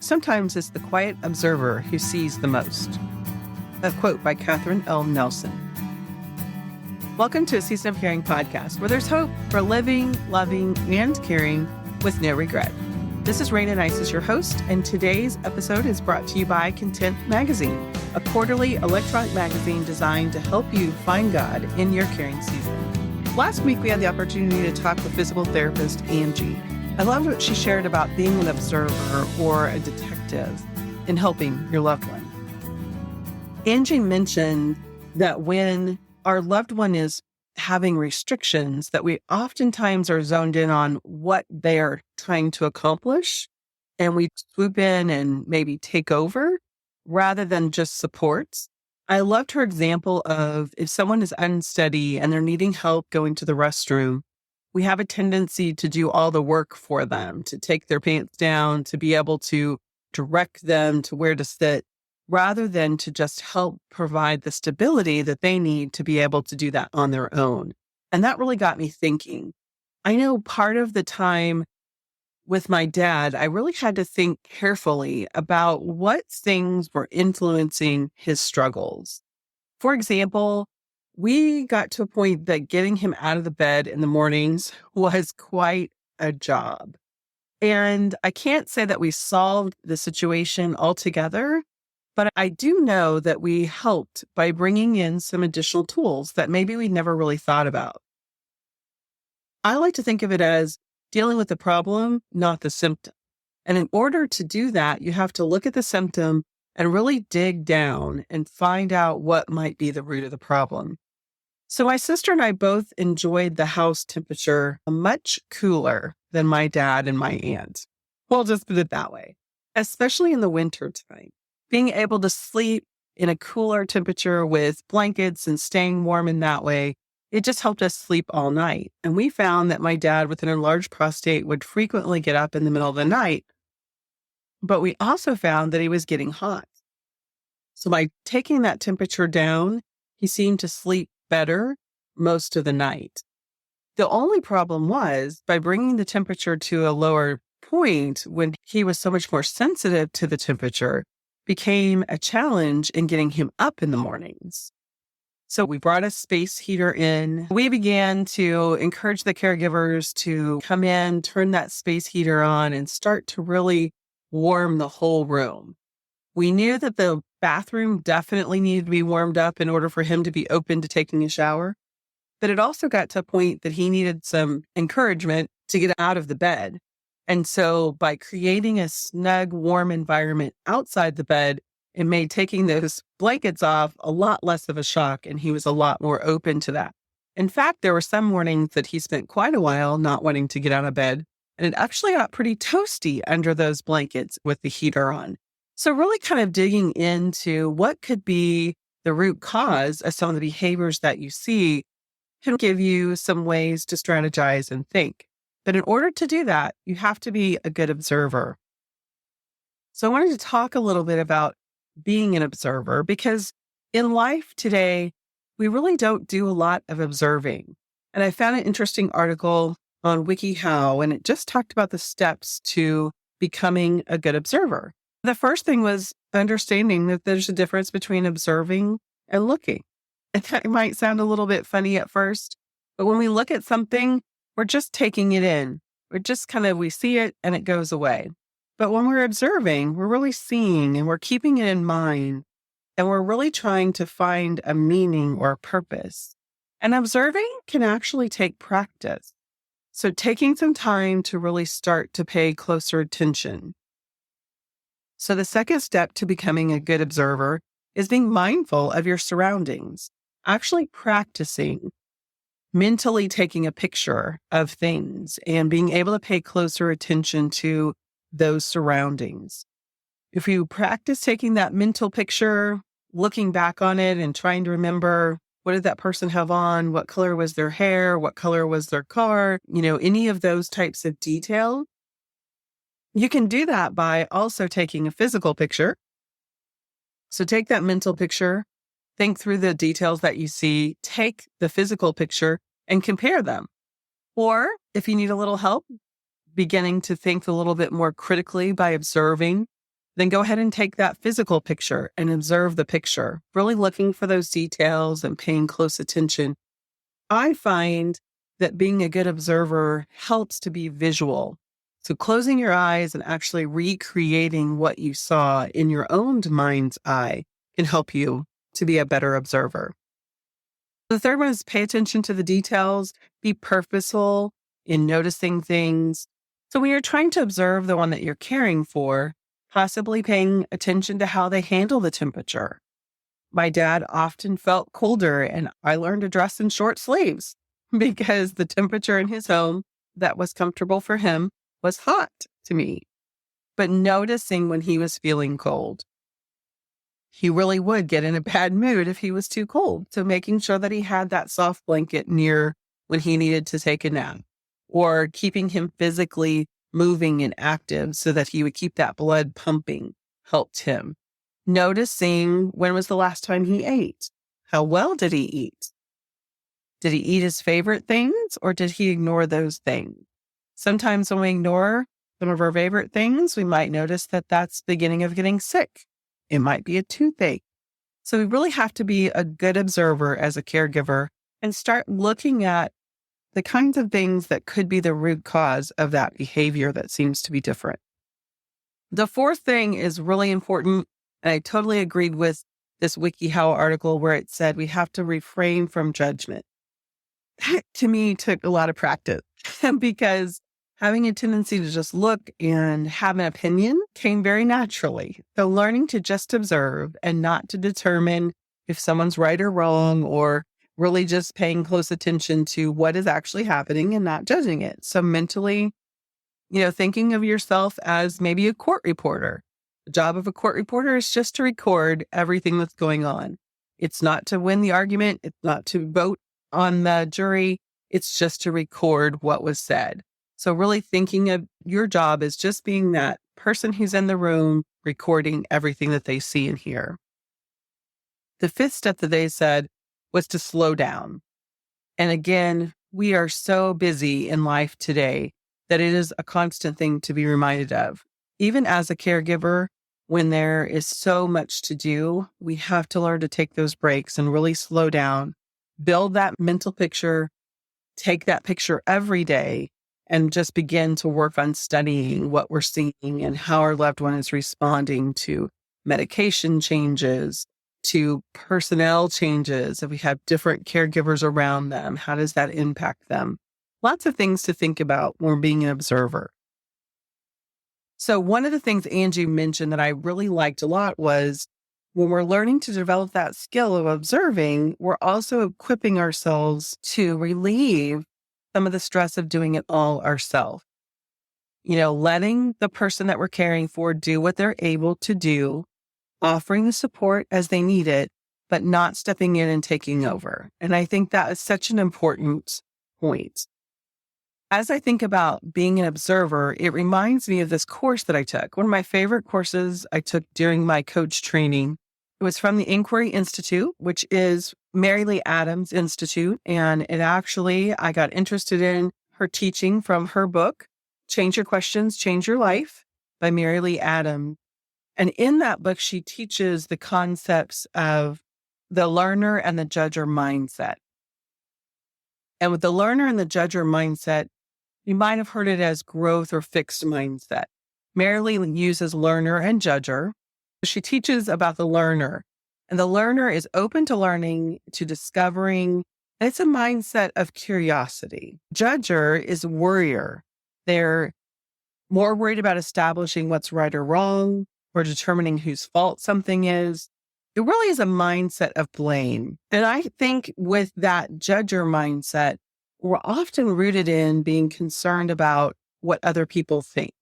Sometimes it's the quiet observer who sees the most. A quote by Catherine L. Nelson. Welcome to a Season of Caring podcast, where there's hope for living, loving, and caring with no regret. This is Rayna Neises, your host, and today's episode is brought to you by Content Magazine, a quarterly electronic magazine designed to help you find God in your caring season. Last week, we had the opportunity to talk with physical therapist Angie. I loved what she shared about being an observer or a detective in helping your loved one. Angie mentioned that when our loved one is having restrictions, that we oftentimes are zoned in on what they are trying to accomplish, and we swoop in and maybe take over rather than just support. I loved her example of if someone is unsteady and they're needing help going to the restroom, we have a tendency to do all the work for them, to take their pants down, to be able to direct them to where to sit, rather than to just help provide the stability that they need to be able to do that on their own. And that really got me thinking. I know part of the time with my dad, I really had to think carefully about what things were influencing his struggles. For example, we got to a point that getting him out of the bed in the mornings was quite a job. And I can't say that we solved the situation altogether, but I do know that we helped by bringing in some additional tools that maybe we never really thought about. I like to think of it as dealing with the problem, not the symptom. And in order to do that, you have to look at the symptom and really dig down and find out what might be the root of the problem. So my sister and I both enjoyed the house temperature much cooler than my dad and my aunt. We'll just put it that way, especially in the winter time. Being able to sleep in a cooler temperature with blankets and staying warm in that way, it just helped us sleep all night. And we found that my dad with an enlarged prostate would frequently get up in the middle of the night, but we also found that he was getting hot. So by taking that temperature down, he seemed to sleep better most of the night. The only problem was by bringing the temperature to a lower point when he was so much more sensitive to the temperature became a challenge in getting him up in the mornings. So we brought a space heater in. We began to encourage the caregivers to come in, turn that space heater on, and start to really warm the whole room. We knew that the bathroom definitely needed to be warmed up in order for him to be open to taking a shower. But it also got to a point that he needed some encouragement to get out of the bed. And so by creating a snug, warm environment outside the bed, it made taking those blankets off a lot less of a shock, and he was a lot more open to that. In fact, there were some mornings that he spent quite a while not wanting to get out of bed, and it actually got pretty toasty under those blankets with the heater on. So really kind of digging into what could be the root cause of some of the behaviors that you see can give you some ways to strategize and think. But in order to do that, you have to be a good observer. So I wanted to talk a little bit about being an observer, because in life today, we really don't do a lot of observing. And I found an interesting article on WikiHow, and it just talked about the steps to becoming a good observer. The first thing was understanding that there's a difference between observing and looking. And that might sound a little bit funny at first, but when we look at something, we're just taking it in. We're just we see it and it goes away. But when we're observing, we're really seeing and we're keeping it in mind, and we're really trying to find a meaning or a purpose. And observing can actually take practice. So taking some time to really start to pay closer attention. So the second step to becoming a good observer is being mindful of your surroundings, actually practicing mentally taking a picture of things and being able to pay closer attention to those surroundings. If you practice taking that mental picture, looking back on it and trying to remember, what did that person have on? What color was their hair? What color was their car? Any of those types of detail. You can do that by also taking a physical picture. So take that mental picture, think through the details that you see, take the physical picture and compare them. Or if you need a little help, beginning to think a little bit more critically by observing Then go ahead and take that physical picture and observe the picture, really looking for those details and paying close attention. I find that being a good observer helps to be visual. So closing your eyes and actually recreating what you saw in your own mind's eye can help you to be a better observer. The third one is pay attention to the details, be purposeful in noticing things. So when you're trying to observe the one that you're caring for, possibly paying attention to how they handle the temperature. My dad often felt colder, and I learned to dress in short sleeves because the temperature in his home that was comfortable for him was hot to me. But noticing when he was feeling cold, he really would get in a bad mood if he was too cold. So making sure that he had that soft blanket near when he needed to take a nap, or keeping him physically moving and active so that he would keep that blood pumping helped him. Noticing when was the last time he ate? How well did he eat? Did he eat his favorite things, or did he ignore those things? Sometimes when we ignore some of our favorite things, we might notice that that's the beginning of getting sick. It might be a toothache. So we really have to be a good observer as a caregiver and start looking at the kinds of things that could be the root cause of that behavior that seems to be different. The fourth thing is really important, and I totally agreed with this WikiHow article where it said we have to refrain from judgment. That to me took a lot of practice because having a tendency to just look and have an opinion came very naturally. So learning to just observe and not to determine if someone's right or wrong, or really just paying close attention to what is actually happening and not judging it. So mentally, thinking of yourself as maybe a court reporter. The job of a court reporter is just to record everything that's going on. It's not to win the argument. It's not to vote on the jury. It's just to record what was said. So really thinking of your job as just being that person who's in the room recording everything that they see and hear. The fifth step that they said was to slow down. And again, we are so busy in life today that it is a constant thing to be reminded of. Even as a caregiver, when there is so much to do, we have to learn to take those breaks and really slow down, build that mental picture, take that picture every day, and just begin to work on studying what we're seeing and how our loved one is responding to medication changes, to personnel changes. If we have different caregivers around them, how does that impact them? Lots of things to think about when we're being an observer. So one of the things Angie mentioned that I really liked a lot was when we're learning to develop that skill of observing, we're also equipping ourselves to relieve some of the stress of doing it all ourselves. Letting the person that we're caring for do what they're able to do, offering the support as they need it, but not stepping in and taking over. And I think that is such an important point. As I think about being an observer, it reminds me of this course that I took. One of my favorite courses I took during my coach training. It was from the Inquiry Institute, which is Marilee Adams Institute. And I got interested in her teaching from her book, Change Your Questions, Change Your Life by Marilee Adams. And in that book, she teaches the concepts of the learner and the judger mindset. And with the learner and the judger mindset, you might have heard it as growth or fixed mindset. Marilee uses learner and judger. She teaches about the learner. And the learner is open to learning, to discovering. And it's a mindset of curiosity. Judger is worrier. They're more worried about establishing what's right or wrong, or determining whose fault something is. It really is a mindset of blame. And I think with that judger mindset, we're often rooted in being concerned about what other people think.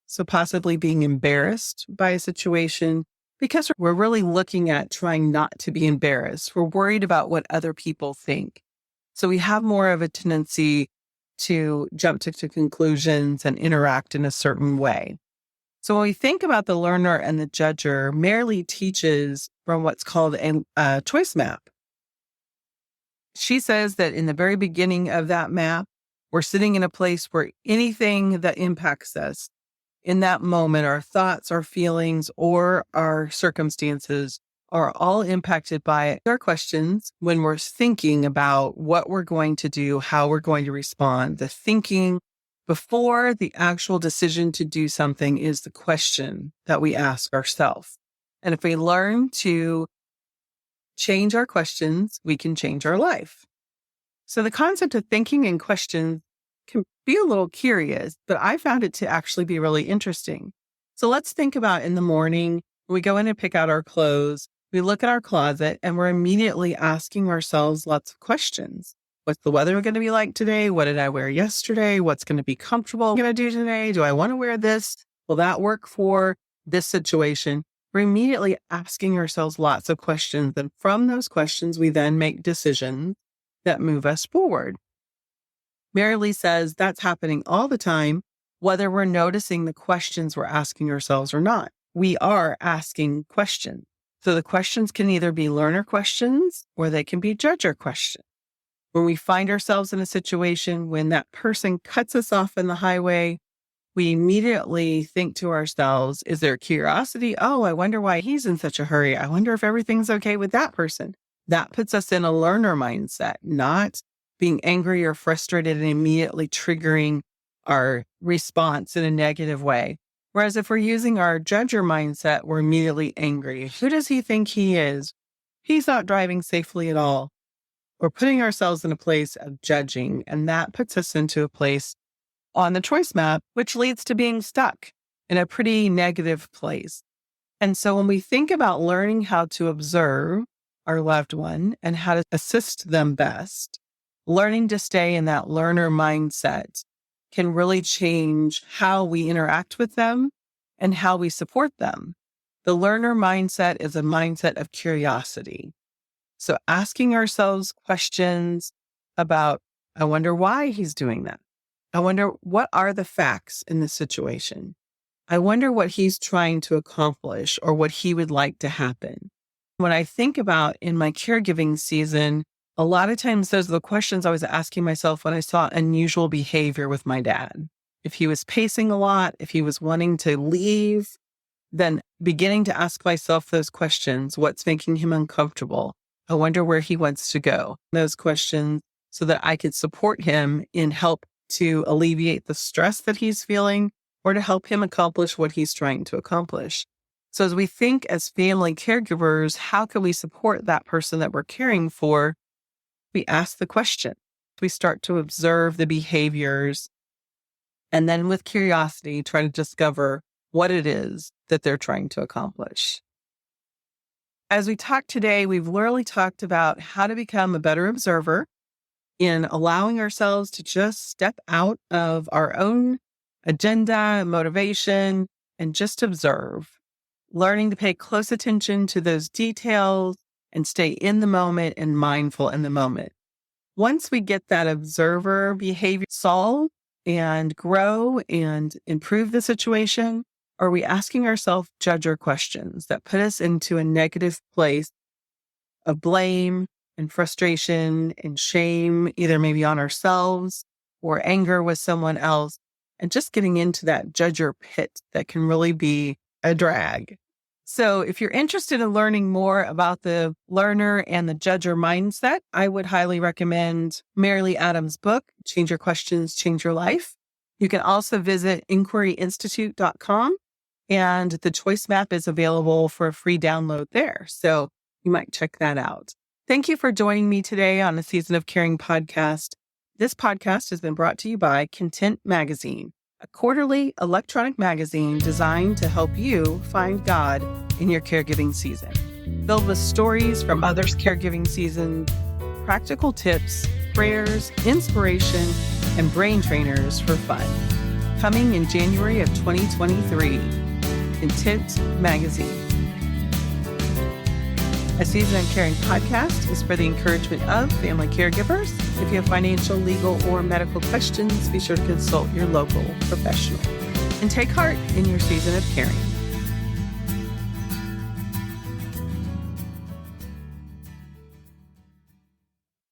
So possibly being embarrassed by a situation because we're really looking at trying not to be embarrassed. We're worried about what other people think. So we have more of a tendency to jump to conclusions and interact in a certain way. So when we think about the learner and the judger, Marilee teaches from what's called a choice map. She says that in the very beginning of that map, we're sitting in a place where anything that impacts us in that moment, our thoughts, our feelings, or our circumstances are all impacted by our questions when we're thinking about what we're going to do, how we're going to respond. The thinking before the actual decision to do something is the question that we ask ourselves. And if we learn to change our questions, we can change our life. So the concept of thinking and questions can be a little curious, but I found it to actually be really interesting. So let's think about in the morning, we go in and pick out our clothes, we look at our closet, and we're immediately asking ourselves lots of questions. What's the weather going to be like today? What did I wear yesterday? What's going to be comfortable I'm going to do today? Do I want to wear this? Will that work for this situation? We're immediately asking ourselves lots of questions. And from those questions, we then make decisions that move us forward. Marilee says that's happening all the time, whether we're noticing the questions we're asking ourselves or not. We are asking questions. So the questions can either be learner questions or they can be judger questions. When we find ourselves in a situation when that person cuts us off in the highway, we immediately think to ourselves, is there curiosity? Oh, I wonder why he's in such a hurry. I wonder if everything's okay with that person. That puts us in a learner mindset, not being angry or frustrated and immediately triggering our response in a negative way. Whereas if we're using our judger mindset, we're immediately angry. Who does he think he is? He's not driving safely at all. We're putting ourselves in a place of judging, and that puts us into a place on the choice map, which leads to being stuck in a pretty negative place. And so when we think about learning how to observe our loved one and how to assist them best, learning to stay in that learner mindset can really change how we interact with them and how we support them. The learner mindset is a mindset of curiosity. So asking ourselves questions about, I wonder why he's doing that. I wonder what are the facts in this situation. I wonder what he's trying to accomplish or what he would like to happen. When I think about in my caregiving season, a lot of times those are the questions I was asking myself when I saw unusual behavior with my dad. If he was pacing a lot, if he was wanting to leave, then beginning to ask myself those questions, what's making him uncomfortable? I wonder where he wants to go. Those questions so that I could support him in help to alleviate the stress that he's feeling or to help him accomplish what he's trying to accomplish. So as we think as family caregivers, how can we support that person that we're caring for? We ask the question. We start to observe the behaviors and then with curiosity, try to discover what it is that they're trying to accomplish. As we talked today, we've literally talked about how to become a better observer in allowing ourselves to just step out of our own agenda, motivation, and just observe, learning to pay close attention to those details and stay in the moment and mindful in the moment. Once we get that observer behavior solved and grow and improve the situation, are we asking ourselves judger questions that put us into a negative place of blame and frustration and shame, either maybe on ourselves or anger with someone else, and just getting into that judger pit that can really be a drag. So if you're interested in learning more about the learner and the judger mindset, I would highly recommend Marilee Adams' book, Change Your Questions, Change Your Life. You can also visit inquiryinstitute.com, and the choice map is available for a free download there. So you might check that out. Thank you for joining me today on the Season of Caring podcast. This podcast has been brought to you by Content Magazine, a quarterly electronic magazine designed to help you find God in your caregiving season. Filled with stories from others' caregiving seasons, practical tips, prayers, inspiration, and brain trainers for fun. Coming in January of 2023, Content Magazine. A Season of Caring podcast is for the encouragement of family caregivers. If you have financial, legal, or medical questions, be sure to consult your local professional. And take heart in your season of caring.